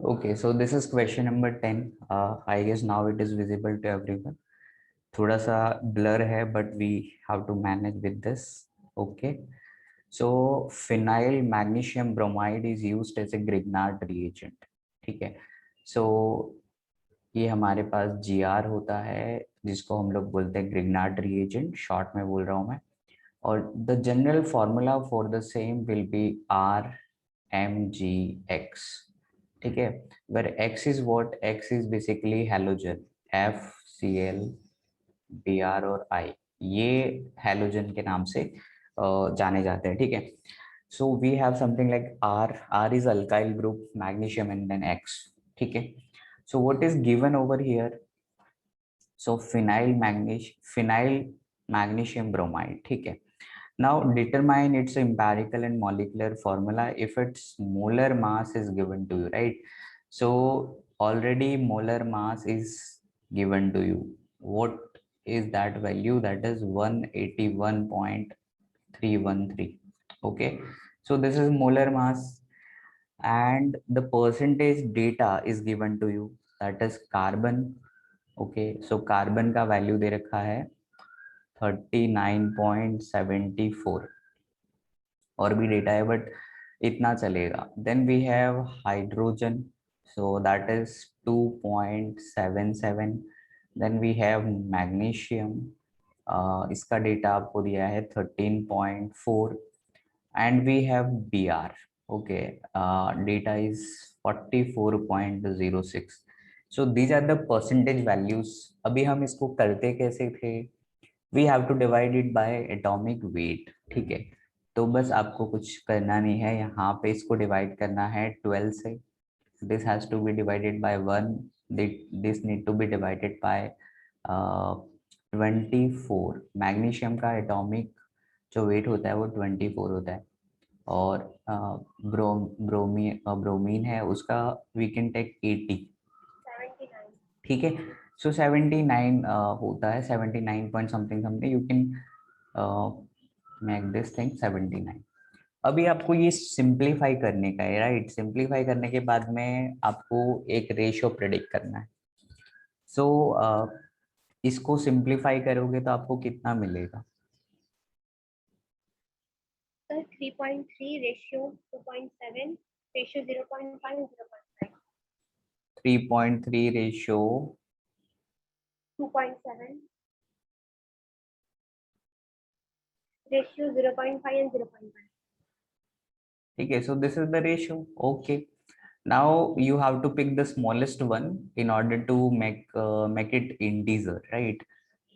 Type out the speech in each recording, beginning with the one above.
Okay, so this is question number 10. I guess now it is visible to everyone. थोड़ा सा blur है, but we have to manage with this. Okay. So phenyl magnesium bromide is used as a Grignard reagent. ठीक है. So ये हमारे पास GR होता है जिसको हम लोग बोलते हैं Grignard reagent, शॉर्ट में बोल रहा हूँ मैं. और the general formula for the same will be RMGX. ठीक है. where X is what? X is basically halogen, FCl, Br और I. ये halogen के नाम से जाने जाते हैं. ठीक है. So we have something like R is alkyl group, magnesium and then X. ठीक है. So what is given over here? So phenyl magnesium bromide. ठीक है. Now determine its empirical and molecular formula if its molar mass is given to you, right? So already molar mass is given to you. What is that value? That is 181.313. Okay, so this is molar mass and the percentage data is given to you, that is carbon. Okay, so carbon का value दे रखा है 39.74. और भी data है but इतना चलेगा. Then we have hydrogen, so that is 2.77. Then we have magnesium, इसका data आपको दिया है 13.4. And we have B R. Okay, data is 44.06. So these are the percentage values. अभी हम इसको करते कैसे थे? We have to divide it by atomic weight. ठीक है, तो बस आपको कुछ करना नहीं है, यहाँ पे इसको डिवाइड करना है 12 से. This has to be divided by 1. This need to be divided by 24. Magnesium का एटॉमिक जो वेट होता है वो 24 होता है. और ब्रोमीन है उसका वी कैन टेक 80. ठीक है, सो 79 होता है, 79 point something something. You can make this thing 79. अभी आपको ये सिंप्लीफाई करने का है, राइट? सिंप्लीफाई करने के बाद में आपको एक रेशियो प्रेडिक्ट करना है. सो इसको सिंप्लीफाई करोगे तो आपको कितना मिलेगा? 3.3 ratio 2.7 ratio 0.5 0.5. 3.3 ratio 2.7 ratio 0.5 and 0.5. ठीक है, so this is the ratio. Okay, now you have to pick the smallest one in order to make it integer, right?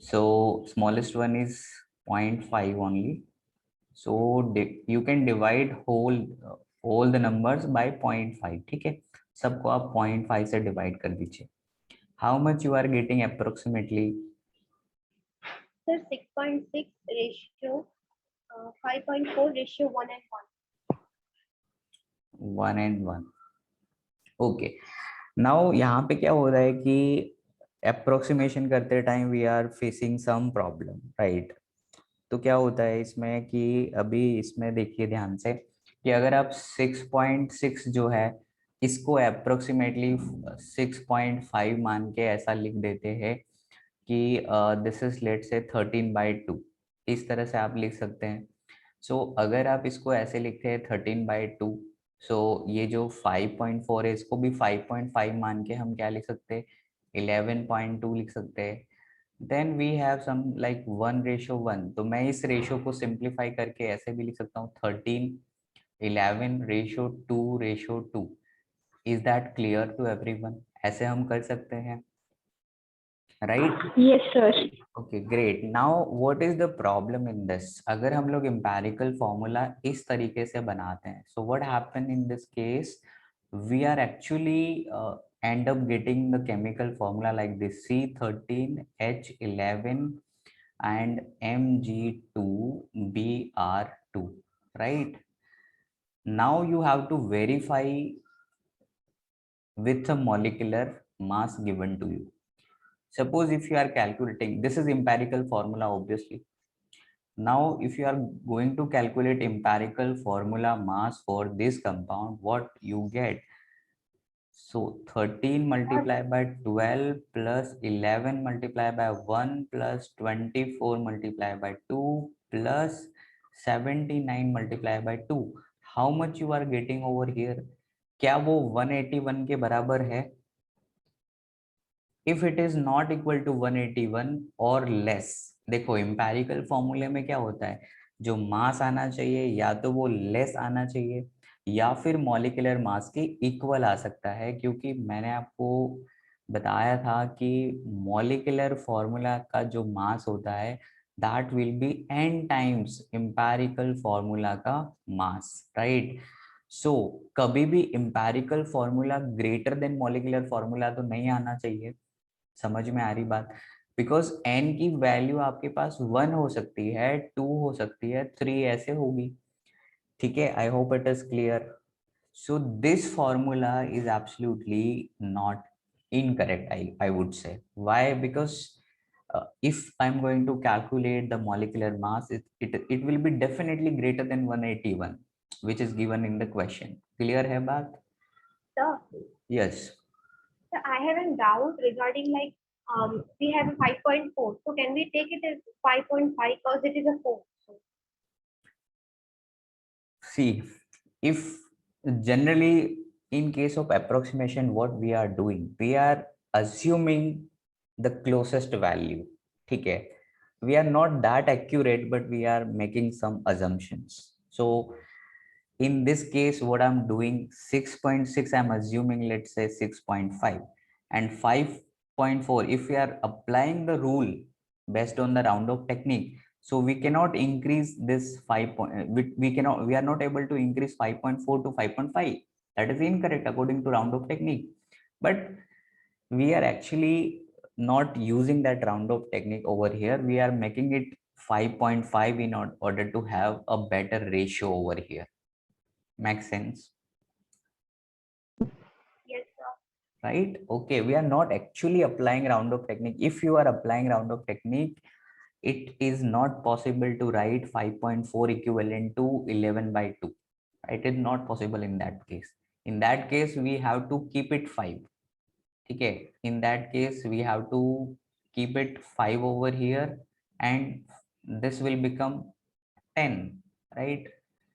So smallest one is 0.5 only. So you can divide all the numbers by 0.5. ठीक है, सबको आप 0.5 से divide कर दीजिए. How much you are getting approximately? Sir, 6.6 ratio 5.4 ratio 1 and 1. 1 and 1. Okay, now यहाँ पे क्या हो रहा है कि अप्रोक्सीमेशन करते time we are facing some problem, right? तो क्या होता है इसमें कि अभी इसमें देखिए ध्यान से कि अगर आप 6.6 जो है इसको अप्रोक्सीमेटली 6.5 मान के ऐसा लिख देते हैं कि दिस इज लेट से 13/2. इस तरह से आप लिख सकते हैं. सो अगर आप इसको ऐसे लिखते हैं 13/2, सो ये जो 5.4 है इसको भी 5.5 मान के हम क्या लिख सकते हैं? 11.2 लिख सकते हैं. Then we have some like 1:1. तो मैं इस रेशियो को सिंप्लीफाई करके ऐसे भी लिख सकता हूँ 13:11:2:2. Is that clear to everyone? ऐसे हम कर सकते हैं, right? Yes, sir. Okay, great. Now what is the problem in this? अगर हम लोग एम्पिरिकल फॉर्मूला इस तरीके से बनाते हैं, so what happen in this case? We are actually end up getting the chemical formula like this: C13H11 and Mg2Br2, right? Now you have to verify with the molecular mass given to you. Suppose if you are calculating, this is empirical formula obviously. Now if you are going to calculate empirical formula mass for this compound, what you get? So 13 multiplied by 12 plus 11 multiplied by 1 plus 24 multiplied by 2 plus 79 multiplied by 2. How much you are getting over here? क्या वो 181 के बराबर है? If it is not equal to 181 or less, देखो empirical फॉर्मूले में क्या होता है, जो मास आना चाहिए या तो वो लेस आना चाहिए या फिर मॉलिक्यूलर मास के इक्वल आ सकता है, क्योंकि मैंने आपको बताया था कि मॉलिक्यूलर फॉर्मूला का जो मास होता है that will be n times empirical formula का मास, राइट? सो कभी भी empirical formula greater than molecular formula तो नहीं आना चाहिए। समझ में आ रही बात? बिकॉज n की वैल्यू आपके पास 1 हो सकती है, 2 हो सकती है, 3 ऐसे होगी। ठीक है, आई hope it is clear. So this formula is absolutely not incorrect, I would say. Why? Because if I'm going to calculate the molecular mass, it will be definitely greater than 181, which is given in the question. Clear hai baat? Sir, Yes. sir, I have a doubt regarding like we have a 5.4. So can we take it as 5.5 because it is a 4? So, See, if generally in case of approximation, what we are doing, we are assuming the closest value. ठीक है, we are not that accurate, but we are making some assumptions. So in this case, what I'm doing, 6.6 I'm assuming, let's say 6.5, and 5.4, if we are applying the rule based on the round off technique, so we cannot increase this 5 point, we are not able to increase 5.4 to 5.5. That is incorrect according to round off technique. But we are actually not using that round off technique over here. We are making it 5.5 in order to have a better ratio over here. Makes sense? yes, sir. Right? Okay, we are not actually applying round off technique. If you are applying round off technique, it is not possible to write 5.4 equivalent to 11 by 2. It is not possible in that case. In that case, we have to keep it 5. Okay, in that case, we have to keep it 5 over here, and this will become 10, right?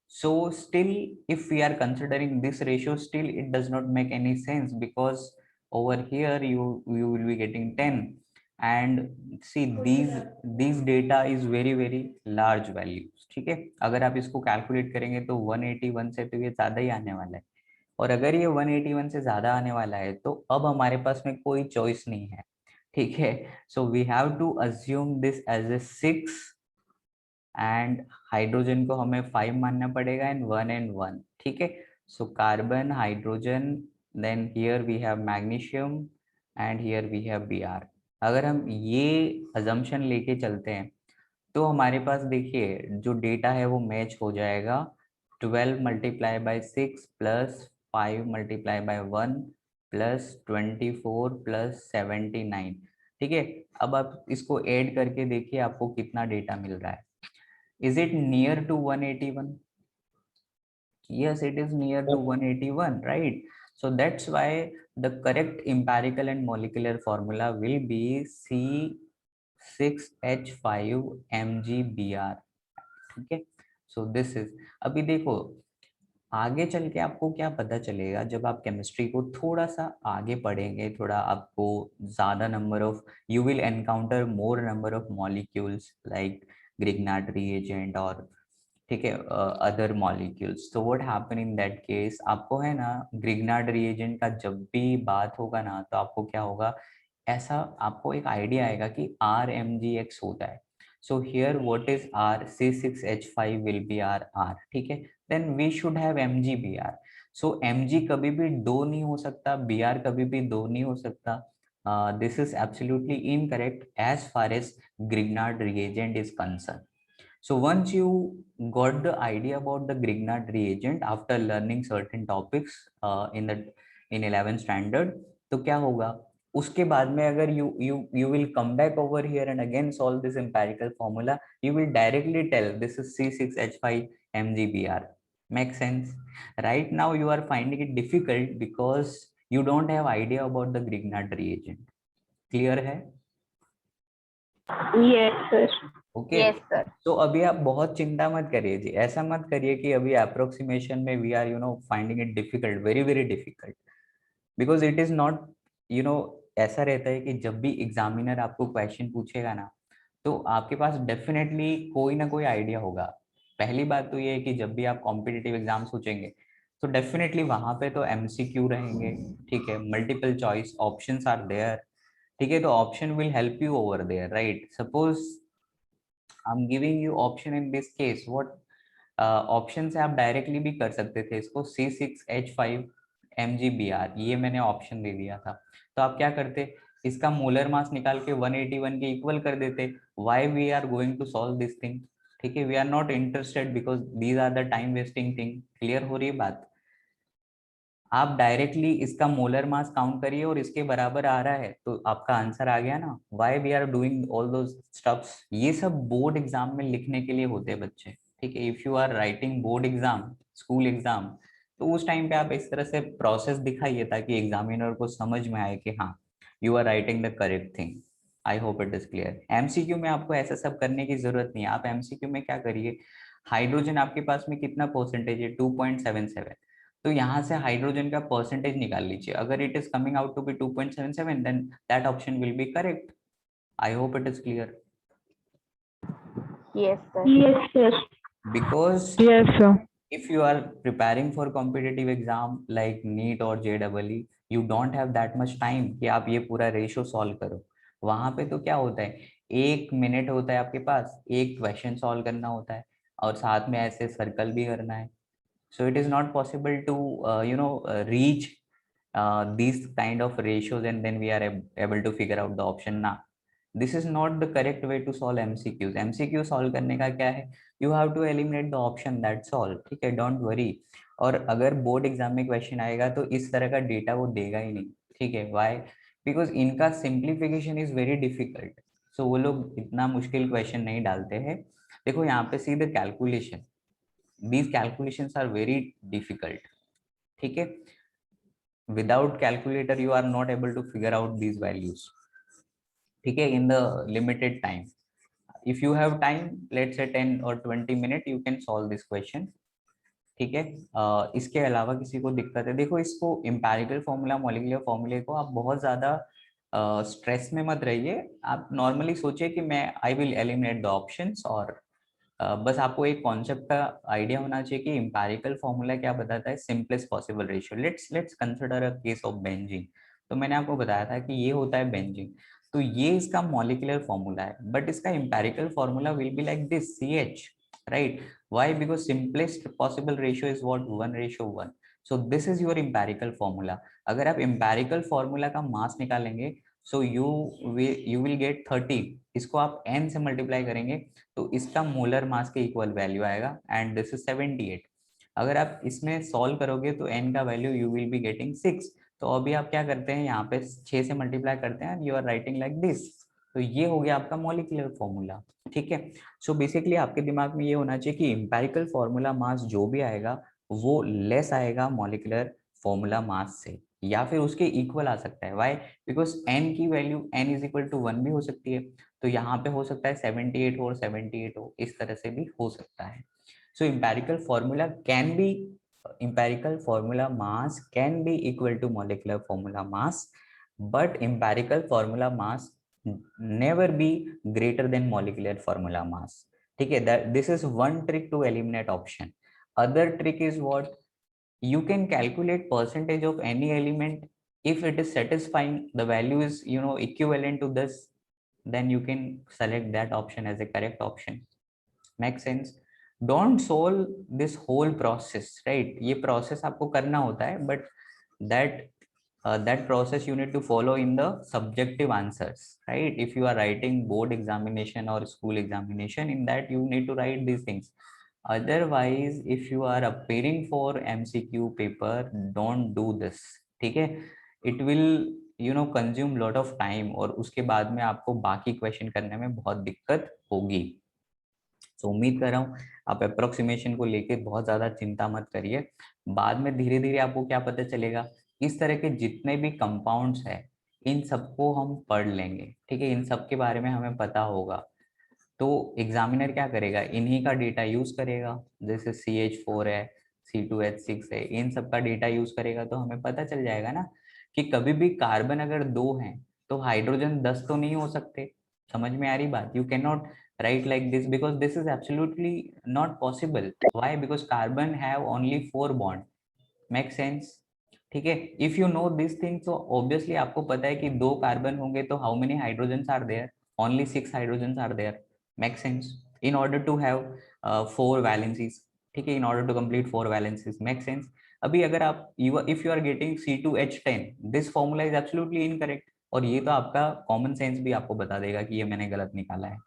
So still, if we are considering this ratio, still it does not make any sense, because over here you will be getting 10, and see these data is very large values. ठीक है, अगर आप इसको calculate करेंगे तो 181 से तो ये ज्यादा ही आने वाला है, और अगर ये 181 से ज्यादा आने वाला है तो अब हमारे पास में कोई चॉइस नहीं है। ठीक है, so we have to assume this as a 6, and hydrogen को हमें 5 मानना पड़ेगा, एंड 1 and 1। ठीक है, so carbon, hydrogen, then here we have magnesium, and here we have Br। अगर हम ये अजम्पशन लेके चलते हैं तो हमारे पास देखिए जो डेटा है वो मैच हो जाएगा। 12 multiply by 6 plus 5 multiply by 1 plus 24 plus 79। ठीक है, अब आप इसको ऐड करके देखिए आपको कितना डेटा मिल रहा है। Is it near to 181? Yes, it is near to 181, right? So that's why the correct empirical and molecular formula will be C6H5MgBr। ठीक है, so this is, अभी देखो आगे चल के आपको क्या पता चलेगा, जब आप केमिस्ट्री को थोड़ा सा आगे पढ़ेंगे, थोड़ा आपको ज्यादा number of, you will encounter more number of molecules like Grignard reagent और ठीक है अदर मॉलिक्यूल्स। तो what happen in that case, आपको है ना ग्रिग्नार्ड रिएजेंट का जब भी बात होगा ना तो आपको क्या होगा, ऐसा आपको एक आइडिया आएगा कि RMgX होता है। So here what is R, C6H5 will be R। ठीक है, then we should have MgBr। So Mg कभी भी दो नहीं हो सकता, Br कभी भी दो नहीं हो सकता। This is absolutely incorrect as far as Grignard reagent is concerned. So once you got the idea about the Grignard reagent after learning certain topics in 11th standard, तो क्या होगा उसके बाद में, अगर you will come back over here and again solve this empirical formula, you will directly tell this is C6H5MgBr। Make sense? Right now you are finding it difficult because You don't have idea about the Grignard reagent. Clear है? Yes, sir. Okay Yes, sir. तो अभी आप बहुत चिंता मत करिए जी, ऐसा मत करिए कि अभी अप्रोक्सीमेशन में we are finding it difficult, very very difficult, because it is not ऐसा रहता है कि जब भी एग्जामिनर आपको क्वेश्चन पूछेगा ना, तो आपके पास डेफिनेटली कोई ना कोई आइडिया होगा। पहली बात तो ये है कि जब भी आप कॉम्पिटिटिव एग्जाम सोचेंगे तो डेफिनेटली वहां पे तो एमसीक्यू रहेंगे, ठीक है, multiple choice options are there, ठीक है, तो option will help you over there, right. Suppose I am giving you option in this case, what option से आप डायरेक्टली भी कर सकते थे इसको, C6H5 MgBr, ये मैंने ऑप्शन दे दिया था, तो आप क्या करते, इसका मोलर मास निकाल के 181 के इक्वल कर देते। Why we are going to solve this thing, ठीक है, we are not interested because these are the time wasting thing. Clear हो रही है बात? आप डायरेक्टली इसका मोलर मास काउंट करिए और इसके बराबर आ रहा है तो आपका आंसर आ गया ना। Why we are doing all those stuffs, ये सब बोर्ड एग्जाम में लिखने के लिए होते हैं बच्चे, ठीक है। If you are writing board exam, school exam, तो उस टाइम पे आप इस तरह से प्रोसेस दिखाइए ताकि एग्जामिनर को समझ में आए कि हाँ you are writing the correct thing. I hope it is clear. MCQ में आपको ऐसा सब करने की जरूरत नहीं है। आप एमसीक्यू में क्या करिए, हाइड्रोजन आपके पास में कितना परसेंटेज है, 2.77, तो यहाँ से हाइड्रोजन का परसेंटेज निकाल लीजिए। अगर it is coming out to be 2.77 then that option will be correct. I hope it is clear. Yes, sir. Yes, sir. Because Yes, sir. if you are preparing for competitive exam like NEET और JEE, you don't have that much time कि आप ये पूरा ratio solve करो। वहां पे तो क्या होता है, 1 मिनट होता है आपके पास, एक क्वेश्चन सॉल्व करना होता है और साथ में ऐसे सर्कल भी करना है। So it is not possible to reach these kind of ratios and then we are able to figure out the option ना। This is not the correct way to solve MCQs. MCQ solve करने का क्या है, you have to eliminate the option, that's all, ठीक है, don't worry। और अगर board exam में क्वेश्चन आएगा तो इस तरह का डेटा वो देगा ही नहीं, ठीक है। Why? Because इनका सिंप्लीफिकेशन इज वेरी डिफिकल्ट, सो वो लोग इतना मुश्किल क्वेश्चन नहीं डालते हैं। देखो यहाँ पे सीधे calculation, these calculations are very difficult, ठीक है। without calculator you are not able to figure out these values, ठीक है, in the limited time। if you have time, let's say 10 or 20 minute, you can solve this question, ठीक है। इसके अलावा किसी को दिक्कत है, देखो इसको एम्पेरिकल फॉर्मूला, मॉलिक्यूलर फॉर्मूले को आप बहुत ज्यादा स्ट्रेस में मत रहिए। आप नॉर्मली सोचिए कि मैं I will eliminate the options, और बस आपको एक कॉन्सेप्ट का आइडिया होना चाहिए कि एम्पेरिकल फॉर्मूला क्या बताता है, simplest possible ratio. Let's consider a case of benzene. तो मैंने आपको बताया था कि ये होता है बेंजीन, तो ये इसका मॉलिक्यूलर फॉर्मूला है, बट इसका empirical formula will be like this, CH, right. Why? Because simplest possible ratio is what, 1:1। So this is your empirical formula. अगर आप एम्पेरिकल फॉर्मूला का मास निकालेंगे, सो यू विल गेट 30, इसको आप n से multiply करेंगे तो इसका मोलर मास के इक्वल वैल्यू आएगा, एंड दिस इज 78। अगर आप इसमें सॉल्व करोगे तो n का value you will be getting 6। तो अभी आप क्या करते हैं, यहाँ पे 6 से मल्टीप्लाई करते हैं, you are writing like this. तो ये हो गया आपका मॉलिक्यूलर फॉर्मूला, ठीक है। सो बेसिकली आपके दिमाग में ये होना चाहिए कि एम्पेरिकल फॉर्मूला मास जो भी आएगा वो लेस आएगा मॉलिक्यूलर फॉर्मूला मास से, या फिर उसके इक्वल आ सकता है। व्हाई? बिकॉज n की value n is equal to 1 भी हो सकती है, तो यहाँ पे हो सकता है 78 हो और 78 हो, इस तरह से भी हो सकता है। सो empirical formula mass can be equal to molecular formula mass, but empirical formula mass never be greater than molecular formula mass, ठीक है। that this is one trick to eliminate option। other trick is what, you can calculate percentage of any element, if it is satisfying, the value is equivalent to this, then you can select that option as a correct option। make sense? don't solve this whole process, right? ये process आपको करना होता है, but that that process you need to follow in the subjective answers, right? if you are writing board examination or school examination, in that you need to write these things। otherwise if you are appearing for MCQ paper, don't do this, ठीक है। it will consume lot of time, और उसके बाद में आपको बाकी question करने में बहुत दिक्कत होगी। तो उम्मीद कर रहा हूँ आप अप्रोक्सीमेशन को लेके बहुत ज्यादा चिंता मत करिए। बाद में धीरे धीरे आपको क्या पता चलेगा इस तरह के जितने भी कंपाउंड्स हैं इन सबको हम पढ़ लेंगे, ठीक है, इन सब के बारे में हमें पता होगा। तो एग्जामिनर क्या करेगा, इन्हीं का डेटा यूज करेगा, जैसे CH4 है, C2H6 है, इन सब का डेटा यूज करेगा तो हमें पता चल जाएगा ना कि कभी भी कार्बन अगर 2 हैं तो हाइड्रोजन 10 तो नहीं हो सकते। समझ में आ रही बात? You can not write like this because this is absolutely not possible. Why? Because carbon have only 4 bond. Make sense? ठीक है, if you know this thing तो ऑब्वियसली आपको पता है कि 2 कार्बन होंगे तो how many hydrogen are there, only 6 hydrogen are there. Make sense? In order to have 4 valencies, ठीक है, in order to complete 4 valencies. Make sense? अभी अगर आप if you are getting C2H10, this formula is absolutely incorrect, और ये तो आपका common sense भी आपको बता देगा कि ये मैंने गलत निकाला है।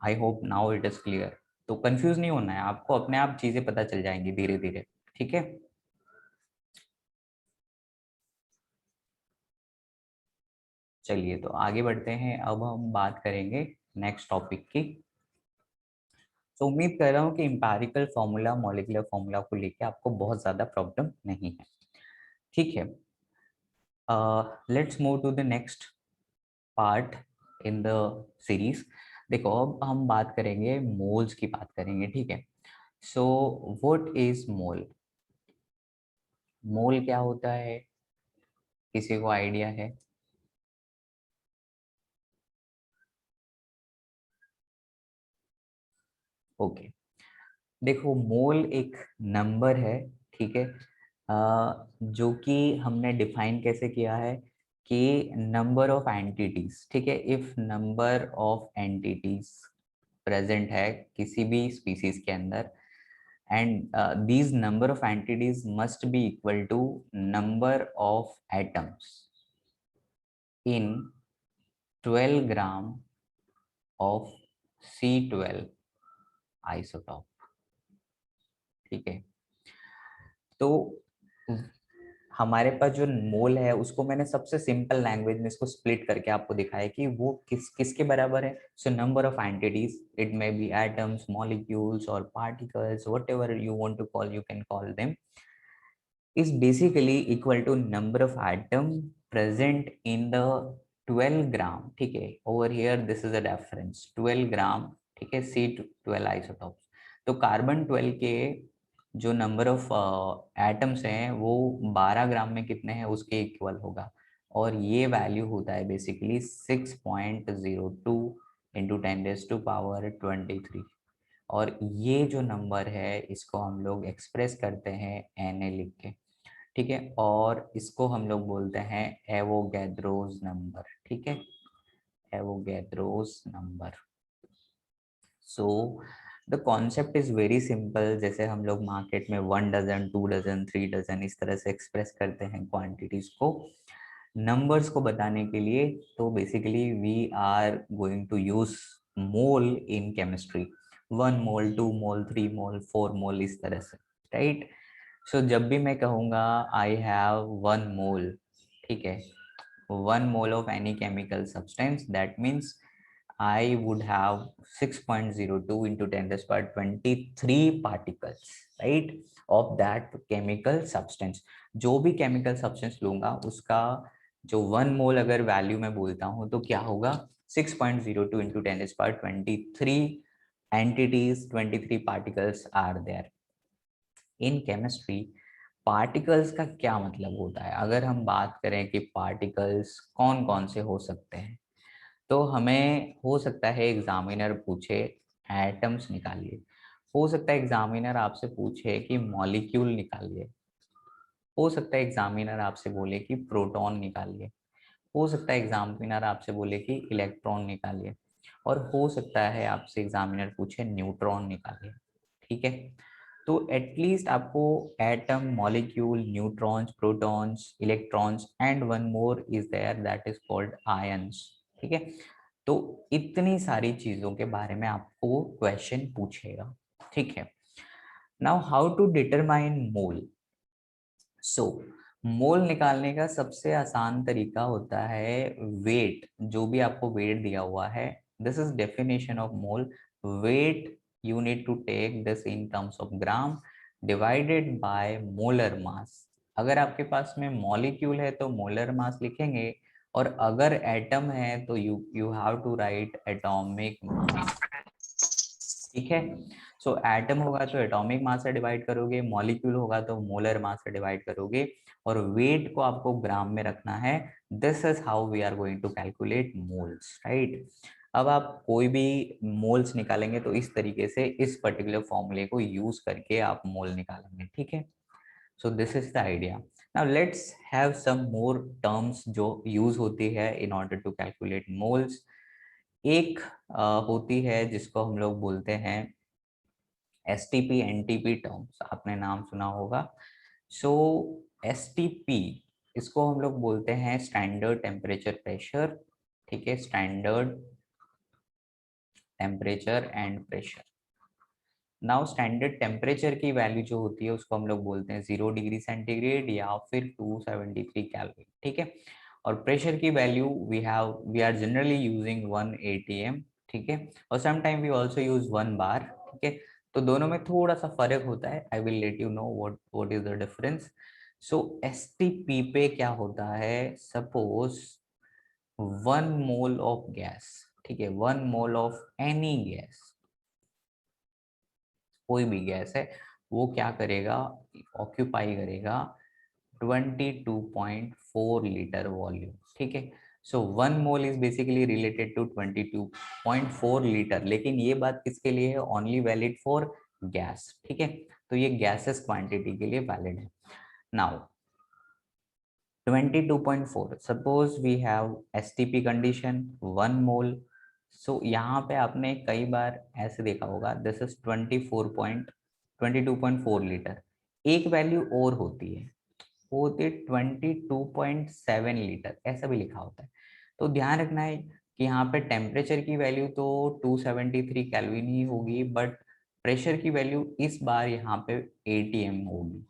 I hope now it is clear. तो कंफ्यूज नहीं होना है आपको, अपने आप चीजें पता चल जाएंगी धीरे धीरे, ठीक है। चलिए तो आगे बढ़ते हैं, अब हम बात करेंगे नेक्स्ट टॉपिक की। तो उम्मीद कर रहा हूँ कि इंपैरिकल फॉर्मूला, मॉलिक्यूलर फॉर्मूला को लेके आपको बहुत ज्यादा प्रॉब्लम नहीं है, ठीक है। Let's move to the next part in the series. देखो अब हम बात करेंगे मोल्स की, बात करेंगे, ठीक है। सो व्हाट इज मोल? मोल क्या होता है, किसी को आइडिया है? ओके, देखो मोल एक नंबर है, ठीक है, जो कि हमने डिफाइन कैसे किया है कि नंबर ऑफ एंटिटीज, ठीक है, if number of entities present है किसी भी स्पीसीज के अंदर, and these number of entities must be equal to number of atoms in 12 gram of C12 isotope, ठीक है। तो हमारे पास जो मोल है उसको मैंने सबसे सिंपल लैंग्वेज में इसको स्प्लिट करके आपको दिखाया कि वो किसके बराबर है। So number of entities, it may be atoms, molecules और particles, whatever you want to call, you can call them, is basically equal to number of atom present in the 12 gram, ठीक है। over here this is a reference 12 gram, ठीक है, C12 isotopes। तो carbon 12 के जो number of atoms हैं वो 12 ग्राम में कितने हैं उसके इक्वल होगा, और ये वैल्यू होता है बेसिकली 6.02 इंटू 10⁻23। और ये जो नंबर है इसको हम लोग एक्सप्रेस करते हैं Na लिख के, ठीक है, और इसको हम लोग बोलते हैं एवोगैड्रोस नंबर, ठीक है, Avogadro's number. So the concept is very simple, जैसे हम लोग मार्केट में 1 डजन, 2 डजन, 3 डजन इस तरह से एक्सप्रेस करते हैं क्वांटिटीज को नंबर्स को बताने के लिए। तो basically we are going to use mole in chemistry, 1 mole, 2 mole, 3 mole, 4 mole, इस तरह से, राइट। सो जब भी मैं कहूँगा आई हैव 1 मोल, ठीक है, 1 mole of any chemical substance, that means I would have 6.02 into 10⁻23 particles, right, of that chemical substance। जो भी chemical substance लूंगा उसका जो 1 मोल अगर वैल्यू में बोलता हूँ तो क्या होगा, 6.02 into 10⁻23 entities, 23 particles are there। In chemistry particles का क्या मतलब होता है, अगर हम बात करें कि पार्टिकल्स कौन कौन से हो सकते हैं, तो हमें हो सकता है एग्जामिनर पूछे एटम्स निकालिए, हो सकता है एग्जामिनर आपसे पूछे कि मॉलिक्यूल निकालिए, हो सकता है एग्जामिनर आपसे बोले कि प्रोटॉन निकालिए, हो सकता है एग्जामिनर आपसे बोले कि इलेक्ट्रॉन निकालिए, और हो सकता है आपसे एग्जामिनर पूछे न्यूट्रॉन निकालिए, ठीक है। तो एटलीस्ट आपको atom, molecule, neutrons, protons, electrons and one more is there that is called ions, ठीक है। तो इतनी सारी चीजों के बारे में आपको क्वेश्चन पूछेगा, ठीक है। नाउ हाउ टू डिटरमाइन मोल। सो मोल निकालने का सबसे आसान तरीका होता है वेट, जो भी आपको वेट दिया हुआ है, this is definition of mole. Weight you need to take this in terms of gram divided by molar mass। अगर आपके पास में मॉलिक्यूल है तो मोलर मास लिखेंगे, और अगर एटम है तो you have to write atomic mass. ठीक है, सो एटम होगा तो एटॉमिक मास से डिवाइड करोगे, मॉलिक्यूल होगा तो मोलर मास से डिवाइड करोगे, और वेट को आपको ग्राम में रखना है। This is how we are going to calculate moles, right. अब आप कोई भी मोल्स निकालेंगे तो इस तरीके से इस पर्टिकुलर फॉर्मूले को यूज करके आप मोल निकालेंगे, ठीक है। So this is the idea. Now let's have some more terms जो यूज होती है in order to calculate moles. एक होती है जिसको हम लोग बोलते हैं एसटीपी एनटीपी टर्म्स, आपने नाम सुना होगा। सो एसटीपी, इसको हम लोग बोलते हैं स्टैंडर्ड टेम्परेचर प्रेशर, ठीक है, standard temperature and pressure. Now standard temperature की वैल्यू जो होती है उसको हम लोग बोलते हैं 0 डिग्री सेंटीग्रेड या फिर 273 केल्विन, ठीक है। और प्रेशर की value we are generally using 1 atm, ठीक है, और some time we also use 1 bar, ठीक है। तो दोनों में थोड़ा सा फर्क होता है, I will let you know what is the difference. So STP पे क्या होता है, सपोज 1 मोल ऑफ गैस, ठीक है, 1 मोल ऑफ एनी गैस, कोई भी गैस है, वो क्या करेगा, ऑक्यूपाई करेगा 22.4 लीटर वॉल्यूम, ठीक है। So 1 mole is basically related to 22.4 litre, लेकिन ये बात किसके लिए है, ओनली वैलिड फॉर गैस, ठीक है। तो ये गैसेस क्वांटिटी के लिए वैलिड है। Now 22.4, suppose we have STP condition 1 mole. सो यहाँ पे आपने कई बार ऐसे देखा होगा, दिस इज 22.4 लीटर। एक वैल्यू और होती है, वो होती है 22.7 लीटर, ऐसा भी लिखा होता है। तो ध्यान रखना है कि यहाँ पे टेम्परेचर की वैल्यू तो 273 केल्विन ही होगी, बट प्रेशर की वैल्यू इस बार यहाँ पे एटीएम होगी,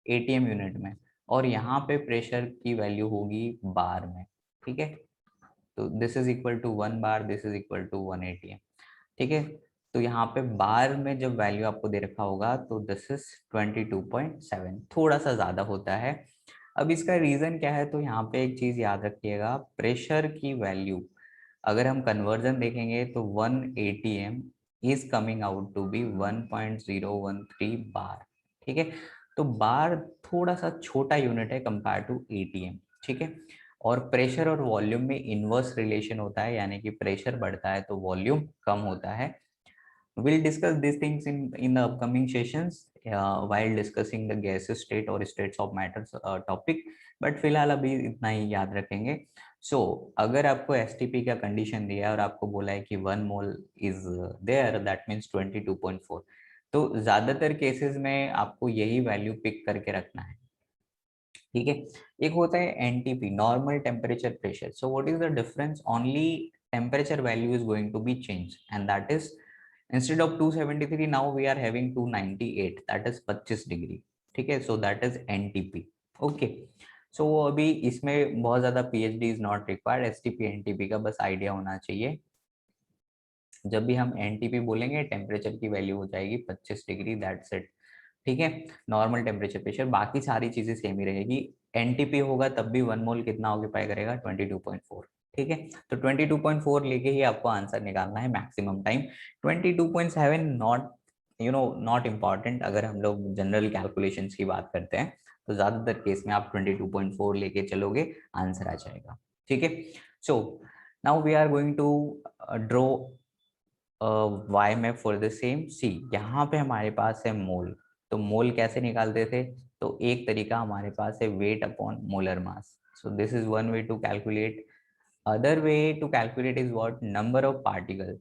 एटीएम यूनिट में, और यहाँ पे प्रेशर की वैल्यू होगी बार में, ठीक है। तो this is equal to 1 bar, this is equal to 1 atm, ठीक है। तो यहाँ पे बार में जब वैल्यू आपको दे रखा होगा तो दिस इज 22.7, थोड़ा सा ज्यादा होता है। अब इसका रीजन क्या है, तो यहाँ पे एक चीज याद रखिएगा, प्रेशर की वैल्यू अगर हम कन्वर्जन देखेंगे तो 1 atm is coming out to be 1.013 bar, ठीक है। तो बार थोड़ा सा छोटा यूनिट है कंपेयर टू एटीएम, ठीक है। और प्रेशर और वॉल्यूम में इनवर्स रिलेशन होता है, यानी कि प्रेशर बढ़ता है तो वॉल्यूम कम होता है। We'll discuss these things in the upcoming sessions while discussing the gaseous state or states of matters topic, but फिलहाल अभी इतना ही याद रखेंगे। So अगर आपको STP का कंडीशन दिया है और आपको बोला है कि 1 mole is there, that means 22.4, तो ज्यादातर केसेस में आपको यही वैल्यू पिक करके रखना है, ठीक है। एक होता है NTP, normal temperature pressure. So what is the difference, only temperature value is going to be change, and that is instead of 273 now we are having 298, that is 25 degree, ठीक है। So that is NTP, okay. So अभी इसमें बहुत ज्यादा PhD is not required, STP NTP का बस idea होना चाहिए। जब भी हम एनटीपी बोलेंगे टेम्परेचर की वैल्यू हो जाएगी 25 डिग्री, दैट्स इट, ठीक है। नॉर्मल टेम्परेचर प्रेशर, बाकी सारी चीजें सेम ही रहेगी। एनटीपी होगा तब भी 1 मोल कितना ऑक्यूपाई करेगा, 22.4, ठीक है। तो 22.4 लेके ही आपको आंसर निकालना है maximum time. 22.7 not not important, अगर हम लोग जनरल कैलकुलेशंस की बात करते हैं तो ज्यादातर केस में आप 22.4 लेके चलोगे, आंसर आ जाएगा, ठीक है। So now we are going to draw Y map for the same C. यहाँ पे हमारे पास है मोल, तो मोल कैसे निकालते थे, तो एक तरीका हमारे पास है weight upon molar mass. So this is one way to calculate. Other way to calculate is what, number of particle.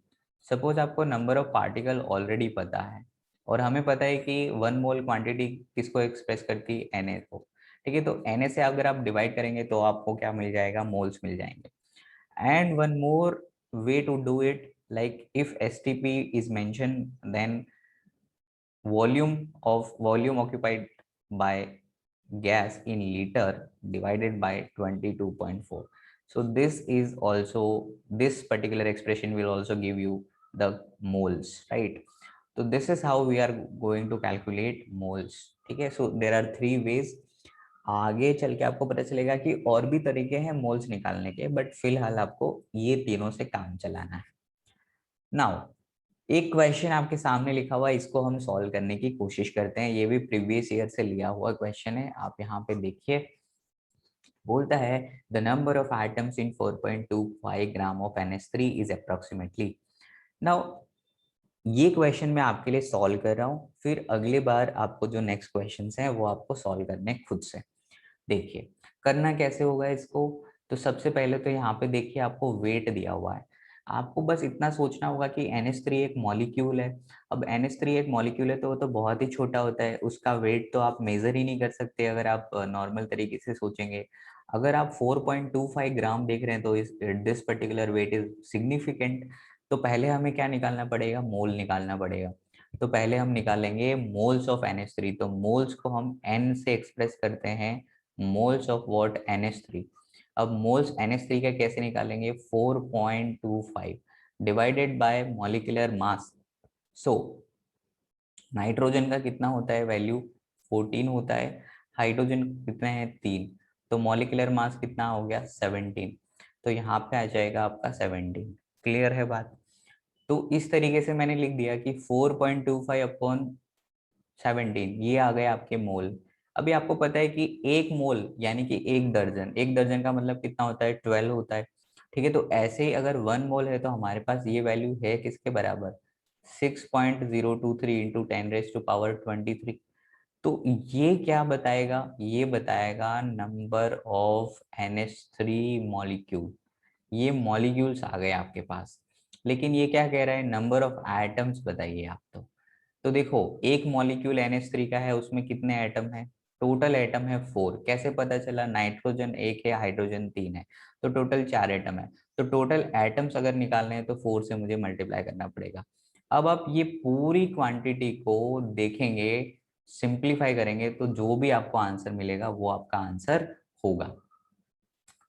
Suppose आपको नंबर ऑफ पार्टिकल ऑलरेडी पता है, और हमें पता है कि 1 मोल क्वांटिटी किसको एक्सप्रेस करती है, Na को, ठीक है। तो Na से अगर आप डिवाइड करेंगे तो आपको क्या मिल जाएगा, मोल्स मिल जाएंगे। And one more way to do it, like if STP is mentioned, then volume occupied by gas in liter divided by 22.4. So this is also, this particular expression will also give you the moles, right? So this is how we are going to calculate moles, okay? So there are three ways. आगे चल के आपको पता चलेगा कि और भी तरीके हैं मोल्स निकालने के, बट फिलहाल आपको ये तीनों से काम चलाना है। नाउ एक क्वेश्चन आपके सामने लिखा हुआ है, इसको हम सॉल्व करने की कोशिश करते हैं। ये भी प्रीवियस ईयर से लिया हुआ क्वेश्चन है, आप यहाँ पे देखिए। बोलता है the number of atoms in 4.25 gram of NH3 is approximately. Now ये क्वेश्चन मैं आपके लिए सॉल्व कर रहा हूँ, फिर अगली बार आपको जो नेक्स्ट क्वेश्चंस हैं वो आपको सॉल्व करने खुद से। देखिए करना कैसे होगा इसको। तो सबसे पहले तो यहाँ पे देखिए आपको वेट दिया हुआ है। आपको बस इतना सोचना होगा कि NH3 एक मॉलिक्यूल है। अब NH3 एक मॉलिक्यूल है तो वो तो बहुत ही छोटा होता है, उसका वेट तो आप मेजर ही नहीं कर सकते अगर आप नॉर्मल तरीके से सोचेंगे। अगर आप 4.25 ग्राम देख रहे हैं तो इस this particular weight is significant. तो पहले हमें क्या निकालना पड़ेगा, मोल निकालना पड़ेगा। तो पहले हम निकालेंगे मोल्स ऑफ NH3। तो मोल्स को हम N से एक्सप्रेस करते हैं, मोल्स ऑफ व्हाट, NH3। अब मोल्स NH3 का कैसे निकालेंगे, 4.25 divided by molecular mass. So nitrogen का कितना होता है वैल्यू, 14 होता है। हाइड्रोजन कितने हैं, 3। तो मॉलिक्यूलर मास कितना हो गया, 17। तो यहाँ पे आ जाएगा आपका 17। क्लियर है बात। तो इस तरीके से मैंने लिख दिया कि 4.25 अपॉन 17, ये आ गए आपके मोल। अभी आपको पता है कि एक मोल यानी कि एक दर्जन, एक दर्जन का मतलब कितना होता है, 12 होता है। ठीक है, तो ऐसे ही अगर 1 मोल है तो हमारे पास ये वैल्यू है किसके बराबर, 6.023 इंटू 10⁻23। तो ये क्या बताएगा, ये बताएगा नंबर ऑफ NH3 मॉलिक्यूल। ये मॉलिक्यूल्स आ गए आपके पास। लेकिन ये क्या कह रहा है, नंबर ऑफ एटम्स बताइए आप। तो देखो एक मॉलिक्यूल NH3 का है, उसमें कितने एटम है, टोटल एटम है 4। कैसे पता चला, नाइट्रोजन 1 है, हाइड्रोजन 3 है, तो टोटल 4 एटम है। तो टोटल एटम्स अगर निकालने हैं तो 4 से मुझे मल्टीप्लाई करना पड़ेगा। अब आप ये पूरी क्वांटिटी को देखेंगे, सिंप्लीफाई करेंगे, तो जो भी आपको आंसर मिलेगा वो आपका आंसर होगा।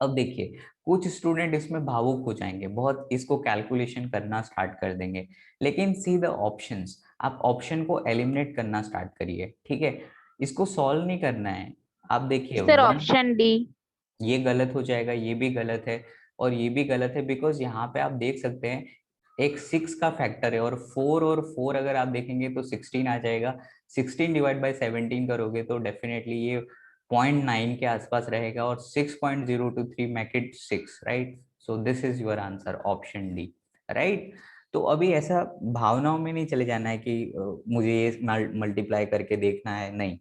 अब देखिए कुछ स्टूडेंट इसमें भावुक हो जाएंगे, बहुत इसको कैलकुलेशन करना स्टार्ट कर देंगे। लेकिन सी द ऑप्शंस, आप ऑप्शन को एलिमिनेट करना स्टार्ट करिए। ठीक है, इसको सॉल्व नहीं करना है। आप देखिए सर वन, ऑप्शन डी। ये गलत हो जाएगा, ये भी गलत है और ये भी गलत है, बिकॉज यहाँ पे आप देख सकते हैं एक 6 का फैक्टर है, और 4 अगर आप देखेंगे तो 16 आ जाएगा। 16 डिवाइड बाय 17 करोगे तो डेफिनेटली ये 0.9 के आसपास रहेगा, और 6.023 make it 6, right. So this is your answer, option D, right. तो अभी ऐसा भावनाओं में नहीं चले जाना है कि मुझे ये मल्टीप्लाई करके देखना है, नहीं।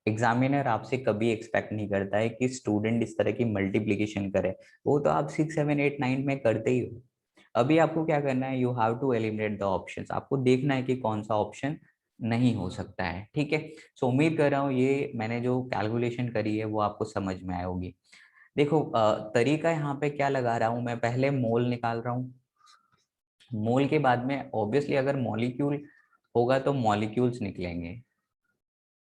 एग्जामिनर आपसे कभी एक्सपेक्ट नहीं करता है कि स्टूडेंट इस तरह की मल्टीप्लीकेशन करे, वो तो आप 6 7 8 9 में करते ही हो। अभी आपको क्या करना है, you have to eliminate the options. आपको देखना है कि कौन सा ऑप्शन नहीं हो सकता है। ठीक है, सो उम्मीद कर रहा हूँ ये मैंने जो कैलकुलेशन करी है वो आपको समझ में आए होगी। देखो तरीका यहाँ पे क्या लगा रहा हूँ मैं, पहले मोल निकाल रहा हूँ। मोल के बाद में ऑब्वियसली अगर मॉलिक्यूल होगा तो मॉलिक्यूल्स निकलेंगे।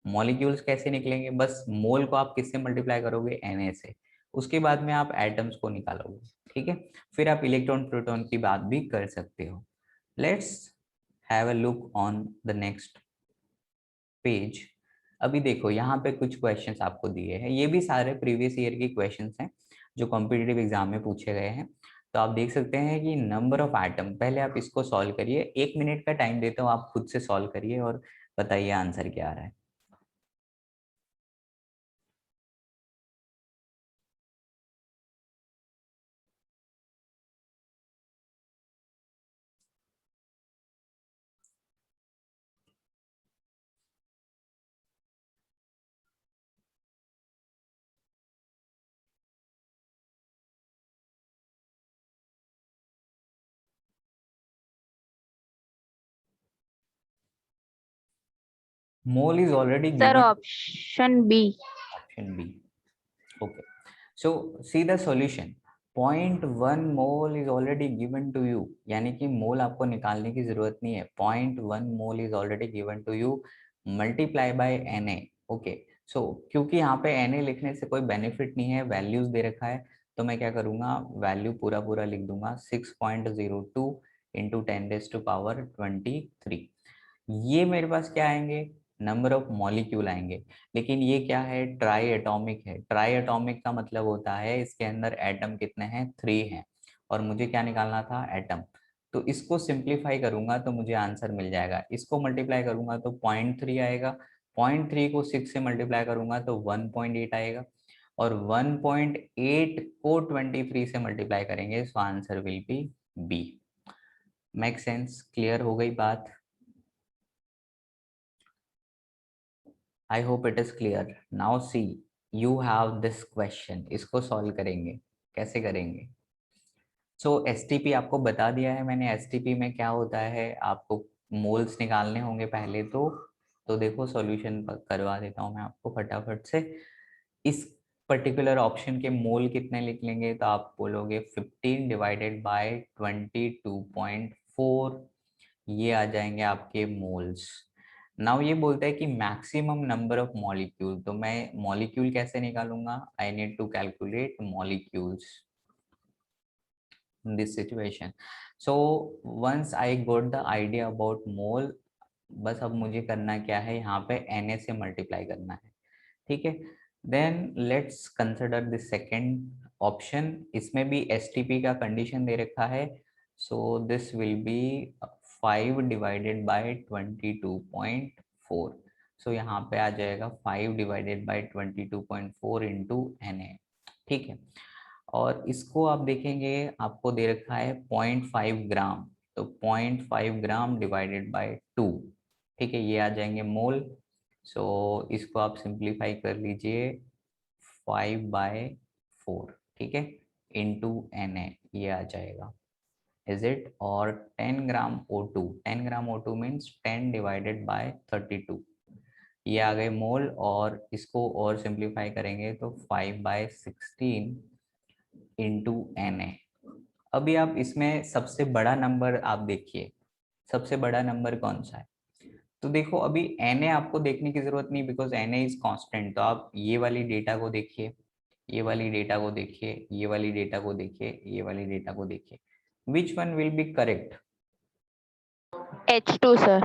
मॉलिक्यूल्स कैसे निकलेंगे, बस मोल को आप किससे मल्टीप्लाई करोगे, Na से। उसके बाद में आप एटम्स को निकालोगे। ठीक है, फिर आप इलेक्ट्रॉन प्रोटॉन की बात भी कर सकते हो। Let's have a look on the next page. अभी देखो यहाँ पे कुछ क्वेश्चंस आपको दिए हैं, ये भी सारे प्रीवियस ईयर के क्वेश्चंस हैं जो कॉम्पिटिटिव एग्जाम में पूछे गए हैं। तो आप देख सकते हैं कि नंबर ऑफ एटम, पहले आप इसको सॉल्व करिए, 1 मिनट का टाइम देता हूँ, आप खुद से सॉल्व करिए और बताइए आंसर क्या आ रहा है। Mole is already sir given, option B. option B. Okay. So see the solution. 0.1 mole is already given to you. यानी कि मोल आपको निकालने की जरूरत नहीं है. 0.1 mole is already given to you. Multiply by Na. Okay. So क्योंकि यहाँ पे Na लिखने से कोई बेनिफिट नहीं है, वैल्यूज दे रखा है, तो मैं क्या करूँगा, वैल्यू पूरा पूरा लिख दूंगा, 6.02 इंटू 10⁻23। ये मेरे पास क्या आएंगे, नंबर ऑफ मॉलिक्यूल आएंगे। लेकिन ये क्या है, ट्राई एटॉमिक है। ट्राई एटॉमिक का मतलब होता है इसके अंदर एटम कितने हैं, 3 हैं, और मुझे क्या निकालना था, एटम। तो इसको सिंप्लीफाई करूंगा तो मुझे आंसर मिल जाएगा, इसको मल्टीप्लाई करूंगा तो 0.3 आएगा, 0.3 को 6 से मल्टीप्लाई करूंगा तो 1.8 आएगा, और 1.8 को 23 से मल्टीप्लाई करेंगे so answer will be B. Make sense? Clear हो गई बात? I hope it is clear. Now see, you have this question, इसको सॉल्व करेंगे। कैसे करेंगे? सो एसटीपी आपको बता दिया है मैंने। एसटीपी में क्या होता है, आपको मोल्स निकालने होंगे पहले तो देखो सॉल्यूशन करवा देता हूँ मैं आपको फटाफट से। इस पर्टिकुलर ऑप्शन के मोल कितने लिख लेंगे, तो आप बोलोगे 15 डिवाइडेड बाय 22.4, ये आ जाएंगे आपके मोल्स। नाउ ये बोलता है कि मैक्सिमम नंबर ऑफ मॉलिक्यूल, तो मैं मॉलिक्यूल कैसे निकालूंगा, I need to calculate molecules in this situation. So once I got the idea about mole, बस अब मुझे करना क्या है, यहाँ पे Na से मल्टीप्लाई करना है, ठीक है। Then let's consider the second option. इसमें भी एसटीपी का कंडीशन दे रखा है, so this will be 5 divided by 22.4। So यहाँ पे आ जाएगा 5 डिवाइडेड बाय 22.4 इंटू Na, ठीक है। और इसको आप देखेंगे, आपको दे रखा है 0.5 ग्राम, तो 0.5 ग्राम डिवाइडेड बाय 2, ठीक है, ये आ जाएंगे मोल। सो इसको आप सिंप्लीफाई कर लीजिए, 5/4, ठीक है, इंटू Na, ये आ जाएगा, इज इट। और 10 ग्राम O2, 10 gram O2 means 10 divided by 32, ये आ गए मोल। और इसको और सिंप्लीफाई करेंगे तो 5/16 इंटू Na। अभी आप इसमें सबसे बड़ा नंबर आप देखिए, सबसे बड़ा नंबर कौन सा है, तो देखो अभी Na आपको देखने की जरूरत नहीं, बिकॉज Na इज कांस्टेंट। तो आप ये वाली डेटा को देखिए, ये वाली डेटा को देखिए, ये वाली डेटा को देखिए, ये वाली डेटा को देखिए, which one will be correct? H2 sir.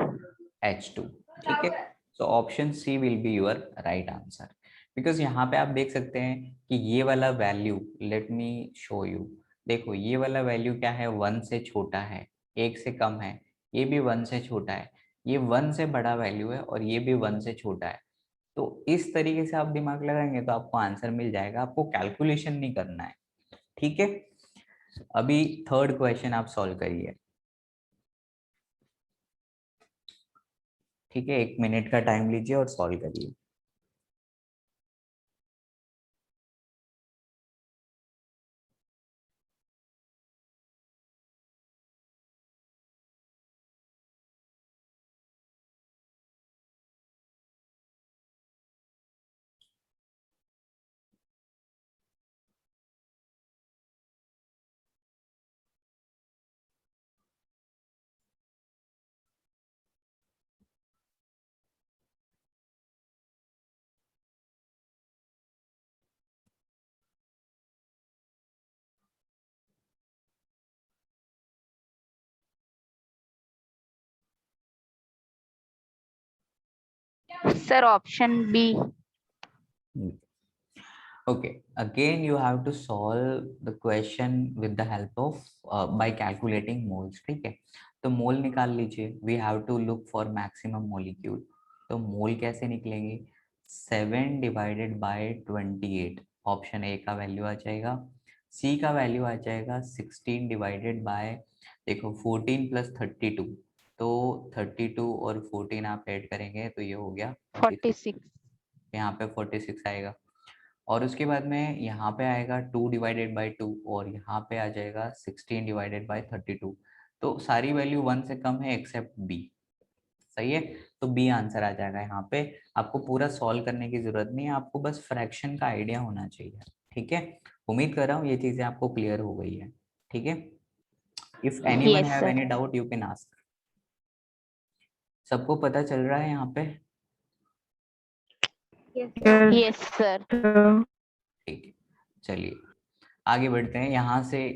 H2, ठीक है। So option C will be your right answer, because यहाँ पे आप देख सकते हैं कि ये वाला value, let me show you, देखो ये वाला वैल्यू क्या है, 1 से छोटा है, 1 से कम है, ये भी 1 से छोटा है, ये 1 से बड़ा वैल्यू है, और ये भी 1 से छोटा है। तो इस तरीके से आप दिमाग लगाएंगे तो आपको आंसर मिल जाएगा, आपको कैलकुलेशन नहीं करना है, ठीक है। अभी थर्ड क्वेश्चन आप सॉल्व करिए, ठीक है, 1 मिनट का टाइम लीजिए और सॉल्व करिए। Sir, option B. Okay, again you have to solve the question with the help of by calculating moles, ठीक है। तो मोल निकाल लीजिए, we have to look for maximum molecule। तो मोल कैसे निकलेंगे, 7 डिवाइडेड बाय 28, ऑप्शन ए का वैल्यू आ जाएगा। सी का वैल्यू आ जाएगा 16 डिवाइडेड बाय, देखो 14 प्लस 32, तो 32 और 14 आप ऐड करेंगे तो ये हो गया 46. यहाँ पे 46 आएगा। और उसके बाद में यहाँ पे आएगा 2 डिवाइडेड बाई 2, और यहाँ पे आ जाएगा 16 डिवाइडेड बाई 32। तो सारी वैल्यू 1 से कम है एक्सेप्ट बी, सही है। तो बी आंसर आ जाएगा यहाँ पे। आपको पूरा सॉल्व करने की जरूरत नहीं है, आपको बस फ्रैक्शन का आइडिया होना चाहिए, ठीक है। उम्मीद कर रहा हूँ ये चीजें आपको क्लियर हो गई है, ठीक है। If anyone Yes have sir. Any doubt you can ask. सबको पता चल रहा है यहाँ पे? Yes, sir. Yes sir. ठीक है, चलिए आगे बढ़ते हैं। यहाँ से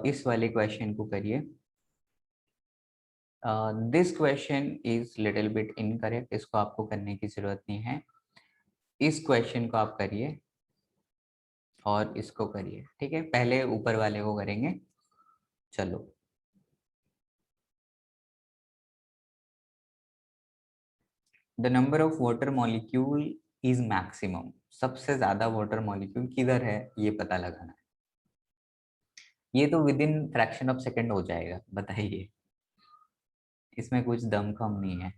इस वाले क्वेश्चन को करिए। This question is little bit incorrect, इसको आपको करने की जरूरत नहीं है। इस क्वेश्चन को आप करिए और इसको करिए, ठीक है। पहले ऊपर वाले को करेंगे, चलो। The number of water molecule is maximum, सबसे ज्यादा वाटर मॉलिक्यूल किधर है ये पता लगाना है। ये तो with in fraction of second हो जाएगा, बताइए, इसमें कुछ दम खम नहीं है।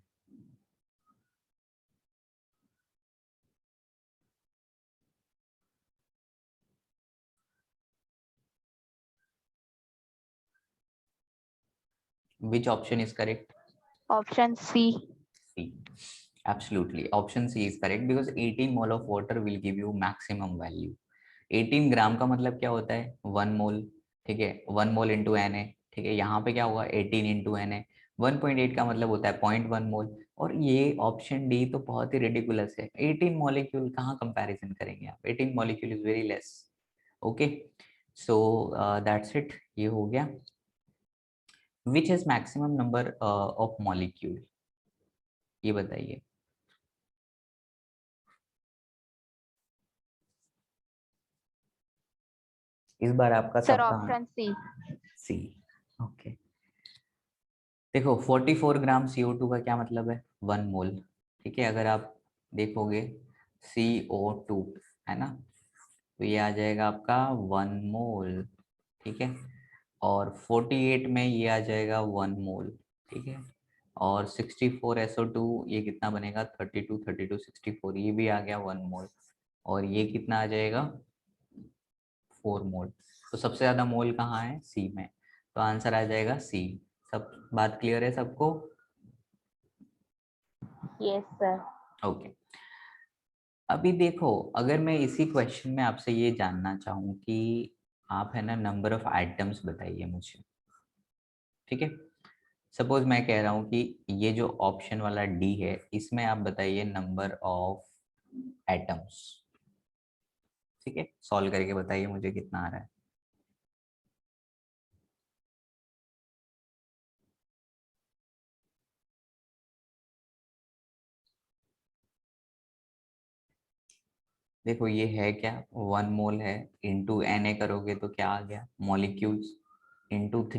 Which option is correct? Option C. C. Absolutely. Option C is correct because 18 mole of water will give you maximum value. 18 ग्राम का मतलब क्या होता है? 1 मोल, ठीक है। 1 मोल इंटू एन है, ठीक है। यहाँ पे क्या होगा? 18 इंटू एन है। 1.8 का मतलब होता है 0.1 मोल। और ये ऑप्शन डी तो बहुत ही रिडिकुलस है। 18 मॉलिक्यूल कहाँ कंपैरिजन करेंगे आप? 18 molecule is very less. Okay, so that's it, ये हो गया। Which is maximum number of molecule, ये बताइए। इस बार आपका Sir, सबका option C. सी। ओके, देखो 44 ग्राम CO2 का क्या मतलब है? 1 मोल, ठीक है। अगर आप देखोगे CO2 है ना, तो ये आ जाएगा आपका 1 मोल, ठीक है। और 48 में ये आ जाएगा 1 मोल, ठीक है। और 64 SO2 ये कितना बनेगा? 32 32 64, ये भी आ गया 1 मोल। और ये कितना आ जाएगा? 4 मोल। तो सबसे ज्यादा मोल कहाँ है? सी में। तो आंसर आ जाएगा सी। सब बात क्लियर है सबको? Yes, sir. ओके, अभी देखो, अगर मैं इसी क्वेश्चन में आपसे ये जानना चाहूँ कि आप है ना नंबर ऑफ आइटम्स बताइए मुझे, ठीक है। सपोज मैं कह रहा हूँ कि ये जो ऑप्शन वाला डी है, इसमें आप बताइए नंबर ऑफ एटम्स, ठीक है। सॉल्व करके बताइए मुझे कितना आ रहा है। देखो ये है क्या? 1 मोल है, इंटू Na करोगे तो क्या आ गया? Molecules, into 3